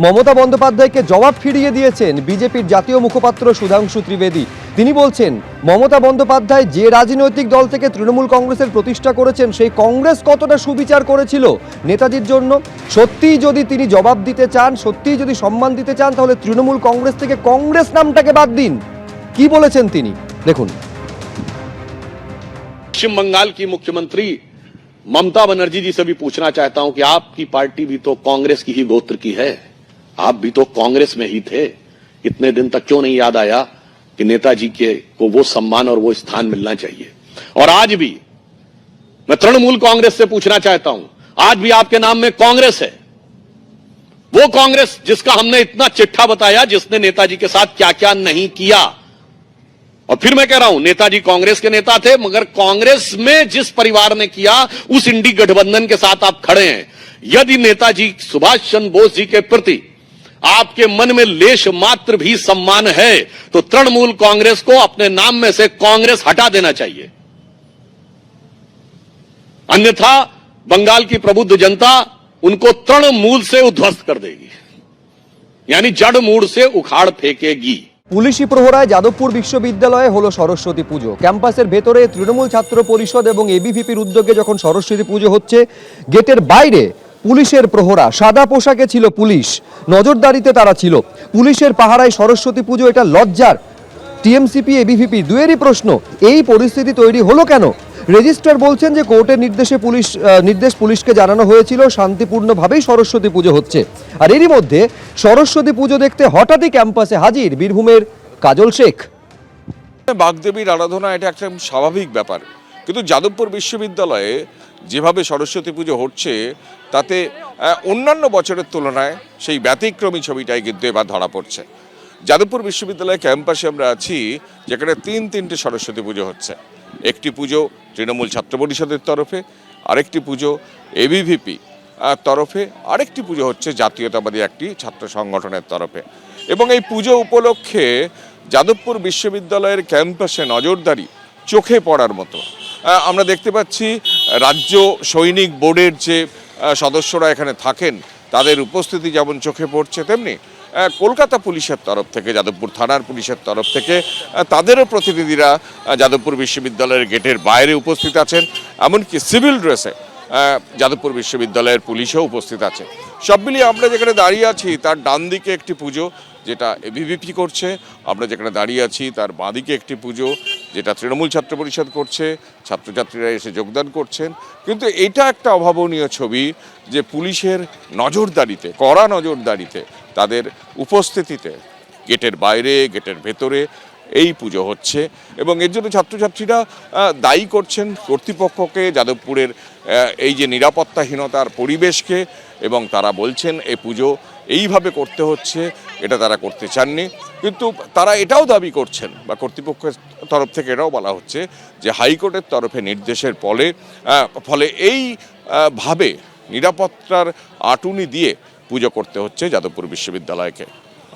মমতা বন্দ্যোপাধ্যায়কে জবাব ফিরিয়ে দিয়েছেন বিজেপির জাতীয় মুখপাত্র সুধাংশু ত্রিবেদী। তিনি বলছেন, মমতা বন্দ্যোপাধ্যায় যে রাজনৈতিক দল থেকে তৃণমূল কংগ্রেসের প্রতিষ্ঠা করেছেন, সেই কংগ্রেস কতটা সুবিচার করেছিল নেতাজির জন্য। সত্যিই যদি তিনি জবাব দিতে চান, সত্যিই যদি সম্মান দিতে চান, তাহলে তৃণমূল কংগ্রেস থেকে কংগ্রেস নামটাকে বাদ দিন। কি বলেছেন তিনি, দেখুন। पश्चिम बंगाल की मुख्यमंत्री ममता बनर्जी जी से भी पूछना चाहता हूं कि आपकी पार्टी भी तो कांग्रेस की ही गोत्र की है, आप भी तो कांग्रेस में ही थे, इतने दिन तक क्यों नहीं याद आया कि नेताजी के को वो सम्मान और वो स्थान मिलना चाहिए। और आज भी मैं तृणमूल कांग्रेस से पूछना चाहता हूं, आज भी आपके नाम में कांग्रेस है, वो कांग्रेस जिसका हमने इतना चिट्ठा बताया, जिसने नेताजी के साथ क्या क्या नहीं किया। और फिर मैं कह रहा हूं, नेताजी कांग्रेस के नेता थे, मगर कांग्रेस में जिस परिवार ने किया, उस इंडी गठबंधन के साथ आप खड़े हैं। यदि नेताजी सुभाष चंद्र बोस जी के प्रति आपके मन में लेश मात्र भी सम्मान है, तो तृणमूल कांग्रेस को अपने नाम में से कांग्रेस हटा देना चाहिए। अन्यथा बंगाल की प्रबुद्ध जनता उनको तृणमूल से उद्ध्वस्त कर देगी, यानी जड़ मूड़ से उखाड़ फेंकेगी। পুলিশি প্রহরায় যাদবপুর বিশ্ববিদ্যালয়ে হলো সরস্বতী পুজো। ক্যাম্পাসের ভেতরে তৃণমূল ছাত্র পরিষদ এবং এবিভিপির উদ্যোগে যখন সরস্বতী পুজো হচ্ছে, গেটের বাইরে পুলিশের প্রহরা, সাদা পোশাকে ছিল পুলিশ, নজরদারিতে তারা ছিল। পুলিশের পাহারায় সরস্বতী পুজো, এটা লজ্জার। টিএমসিপি এবিভিপি দুয়েরই প্রশ্ন, এই পরিস্থিতি তৈরি হলো কেন? রেজিস্ট্রার বলছেন যে কোর্টের নির্দেশ পুলিশকে জানানো হয়েছিল, শান্তিপূর্ণভাবেই সরস্বতী পুজো হচ্ছে। আর এরই মধ্যে সরস্বতী পুজো দেখতে হঠাৎই ক্যাম্পাসে হাজির বীরভূমের কাজল শেখ। বাগদেবীর আরাধনা এটা একটা স্বাভাবিক ব্যাপার, কিন্তু যাদবপুর বিশ্ববিদ্যালয়ে যেভাবে সরস্বতী পুজো হচ্ছে, তাতে অন্যান্য বছরের তুলনায় সেই ব্যতিক্রমী ছবিটাই কিন্তু এবার ধরা পড়ছে। যাদবপুর বিশ্ববিদ্যালয় ক্যাম্পাসে আমরা আছি, যেখানে তিনটে সরস্বতী পুজো হচ্ছে। একটি পুজো তৃণমূল ছাত্র পরিষদের তরফে, আরেকটি পুজো এবিভিপি তরফে, আরেকটি পুজো হচ্ছে জাতীয়তাবাদী একটি ছাত্র সংগঠনের তরফে। এবং এই পুজো উপলক্ষে যাদবপুর বিশ্ববিদ্যালয়ের ক্যাম্পাসে নজরদারি চোখে পড়ার মতো। আমরা দেখতে পাচ্ছি রাজ্য সৈনিক বোর্ডের যে সদস্যরা এখানে থাকেন, তাদের উপস্থিতি যেমন চোখে পড়ছে, তেমনি কলকাতা পুলিশের তরফ থেকে, যাদবপুর থানার পুলিশের তরফ থেকে তাদেরও প্রতিনিধিরা যাদবপুর বিশ্ববিদ্যালয়ের গেটের বাইরে উপস্থিত আছেন। এমনকি সিভিল ড্রেসে যাদবপুর বিশ্ববিদ্যালয়ের পুলিশও উপস্থিত আছে। সব মিলিয়ে আমরা যেখানে দাঁড়িয়ে আছি, তার ডান দিকে একটি পুজো যেটা এবিভিপি করছে, আমরা যেখানে দাঁড়িয়ে আছি তার বাঁদিকে একটি পুজো যেটা তৃণমূল ছাত্র পরিষদ করছে, ছাত্রছাত্রীরা এসে যোগদান করছেন। কিন্তু এটা একটা অভাবনীয় ছবি যে পুলিশের নজরদারিতে, কড়া নজরদারিতে, তাদের উপস্থিতিতে গেটের বাইরে, গেটের ভেতরে এই পুজো হচ্ছে। এবং এর জন্য ছাত্রছাত্রীরা দায়ী করছেন কর্তৃপক্ষকে, যাদবপুরের এই যে নিরাপত্তাহীনতার পরিবেশকে, এবং তারা বলছেন এই পুজো এইভাবে করতে হচ্ছে, এটা তারা করতে চাননি। কিন্তু তারা এটাও দাবি করছেন, বা কর্তৃপক্ষের তরফ থেকে এটাও বলা হচ্ছে যে হাইকোর্টের তরফে নির্দেশের ফলে এই ভাবে নিরাপত্তার আঁটুনি দিয়ে পুজো করতে হচ্ছে যাদবপুর বিশ্ববিদ্যালয়কে।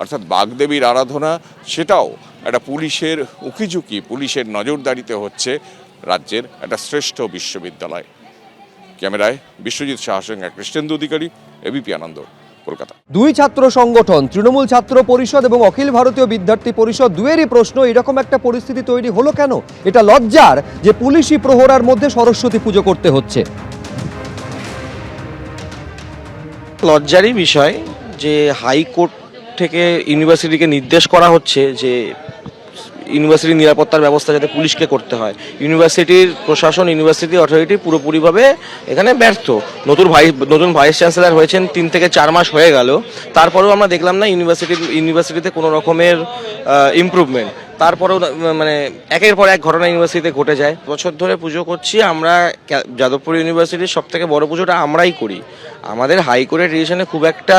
অর্থাৎ বাগদেবীর আরাধনা, সেটাও একটা পুলিশের উকিঝুঁকি, পুলিশের নজরদারিতে হচ্ছে রাজ্যের একটা শ্রেষ্ঠ বিশ্ববিদ্যালয়। ক্যামেরায় বিশ্বজিৎ সাহার সঙ্গে কৃষ্ণেন্দু অধিকারী, এবিপি আনন্দ, কলকাতা। দুই ছাত্র সংগঠন, তৃণমূল ছাত্র পরিষদ এবং অখিল ভারতীয় বিদ্যার্থী পরিষদ, দুয়েরই প্রশ্ন, এরকম একটা পরিস্থিতি তৈরি হলো কেন? এটা লজ্জার যে পুলিশি প্রহরার মধ্যে সরস্বতী পুজো করতে হচ্ছে। লজ্জারই বিষয় যে হাইকোর্ট থেকে ইউনিভার্সিটিকে নির্দেশ করা হচ্ছে যে ইউনিভার্সিটির নিরাপত্তার ব্যবস্থা যাতে পুলিশকে করতে হয়। ইউনিভার্সিটির প্রশাসন, ইউনিভার্সিটি অথরিটি পুরোপুরিভাবে এখানে ব্যর্থ। নতুন ভাইস চ্যান্সেলর হয়েছেন 3 থেকে 4 মাস হয়ে গেল, তারপরেও আমরা দেখলাম না ইউনিভার্সিটিতে কোনো রকমের ইমপ্রুভমেন্ট। তারপরেও মানে একের পর এক ঘটনা ইউনিভার্সিটিতে ঘটে যায়। বছর ধরে পুজো করছি আমরা, যাদবপুর ইউনিভার্সিটির সব থেকে বড় পুজোটা আমরাই করি। আমাদের হাইকোর্টের ডিসিশনে খুব একটা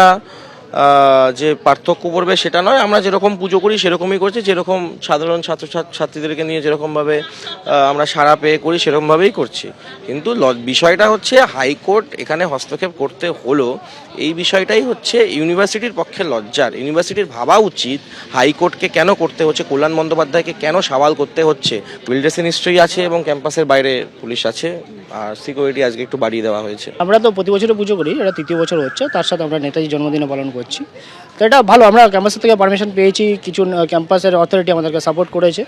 যে পার্থক্য করবে সেটা নয়, আমরা যেরকম পুজো করি সেরকমই করছি, যেরকম সাধারণ ছাত্রছাত্রীদেরকে নিয়ে যেরকমভাবে আমরা সাড়া পেয়ে করি সেরকমভাবেই করছি। কিন্তু বিষয়টা হচ্ছে হাইকোর্ট এখানে হস্তক্ষেপ করতে হলো, এই বিষয়টাই হচ্ছে ইউনিভার্সিটির পক্ষে লজ্জার। ইউনিভার্সিটির ভাবা উচিত হাইকোর্টকে কেন করতে হচ্ছে, কল্যাণ বন্দ্যোপাধ্যায়কে কেন সওয়াল করতে হচ্ছে। পুলিশে নিশ্চয়ই আছে এবং ক্যাম্পাসের বাইরে পুলিশ আছে, আর সিকিউরিটি আজকে একটু বাড়িয়ে দেওয়া হয়েছে। আমরা তো প্রতি বছরই পুজো করি, এটা তৃতীয় বছর হচ্ছে, তার সাথে আমরা নেতাজি জন্মদিনও পালন করছি। তো এটা ভালো, আমরা ক্যাম্পাসের থেকে পারমিশন পেয়েছি, কিছু ক্যাম্পাসের অথরিটি আমাদেরকে সাপোর্ট করেছে।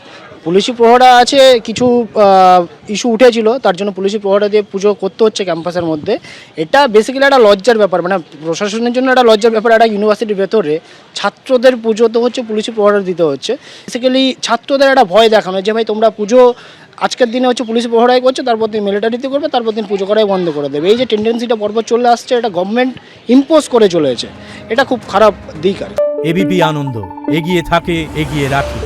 পুলিশি প্রহরা আছে, কিছু ইস্যু উঠেছিল, তার জন্য পুলিশি প্রহরা দিয়ে পুজো করতে হচ্ছে ক্যাম্পাসের মধ্যে। এটা বেসিক্যালি একটা লজ্জার ব্যাপার, মানে প্রশাসনের জন্য একটা লজ্জার ব্যাপার। একটা ইউনিভার্সিটির ভেতরে ছাত্রদের পুজো তো হচ্ছে পুলিশি প্রহরা দিতে হচ্ছে। বেসিক্যালি ছাত্রদের একটা ভয় দেখানো যে ভাই তোমরা পুজো আজকের দিনে হচ্ছে পুলিশ প্রহরাই করছে, তারপর দিন মিলিটারিতে করবে, তারপর দিন পুজো করাই বন্ধ করে দেবে। এই যে টেন্ডেন্সিটা পরপর চলে আসছে, এটা গভর্নমেন্ট ইম্পোজ করে চলেছে, এটা খুব খারাপ দিক আর কি। এবিপি আনন্দ, এগিয়ে থাকে, এগিয়ে রাখে।